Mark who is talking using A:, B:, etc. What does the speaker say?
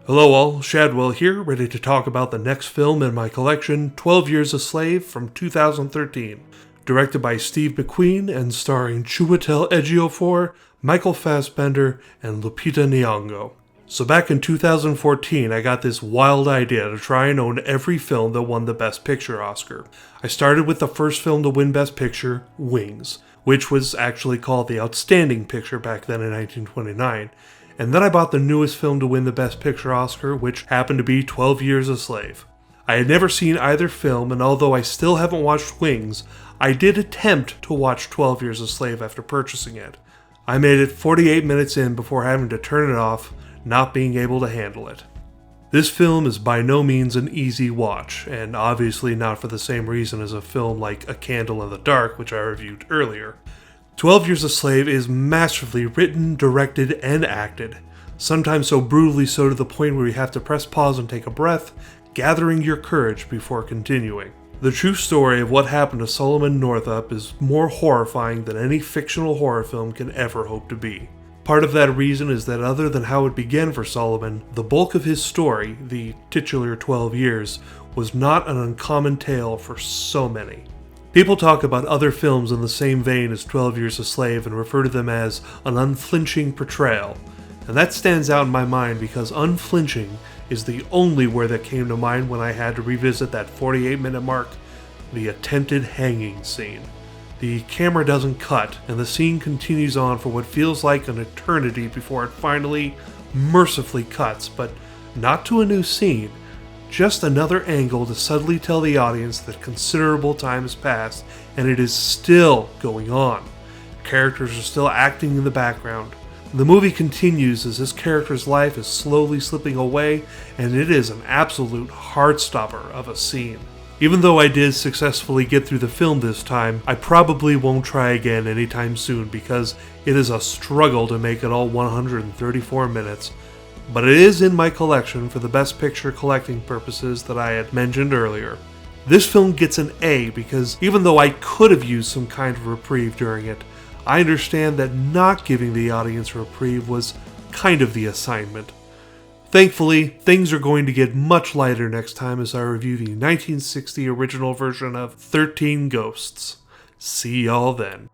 A: Hello all, Shadwell here, ready to talk about the next film in my collection, 12 Years a Slave from 2013. Directed by Steve McQueen and starring Chiwetel Ejiofor, Michael Fassbender, and Lupita Nyong'o. So back in 2014, I got this wild idea to try and own every film that won the Best Picture Oscar. I started with the first film to win Best Picture, Wings, which was actually called the Outstanding Picture back then in 1929. And then I bought the newest film to win the Best Picture Oscar, which happened to be 12 Years a Slave. I had never seen either film, and although I still haven't watched Wings, I did attempt to watch 12 Years a Slave after purchasing it. I made it 48 minutes in before having to turn it off, not being able to handle it. This film is by no means an easy watch, and obviously not for the same reason as a film like A Candle in the Dark, which I reviewed earlier. 12 Years a Slave is masterfully written, directed, and acted, sometimes so brutally so to the point where you have to press pause and take a breath, gathering your courage before continuing. The true story of what happened to Solomon Northup is more horrifying than any fictional horror film can ever hope to be. Part of that reason is that other than how it began for Solomon, the bulk of his story, the titular 12 years, was not an uncommon tale for so many. People talk about other films in the same vein as 12 Years a Slave and refer to them as an unflinching portrayal. And that stands out in my mind because unflinching is the only word that came to mind when I had to revisit that 48-minute mark, the attempted hanging scene. The camera doesn't cut, and the scene continues on for what feels like an eternity before it finally, mercifully cuts, but not to a new scene. Just another angle to subtly tell the audience that considerable time has passed and it is still going on. Characters are still acting in the background. The movie continues as this character's life is slowly slipping away, and it is an absolute heartstopper of a scene. Even though I did successfully get through the film this time, I probably won't try again anytime soon because it is a struggle to make it all 134 minutes. But it is in my collection for the Best Picture collecting purposes that I had mentioned earlier. This film gets an A because even though I could have used some kind of reprieve during it, I understand that not giving the audience a reprieve was kind of the assignment. Thankfully, things are going to get much lighter next time as I review the 1960 original version of 13 Ghosts. See y'all then.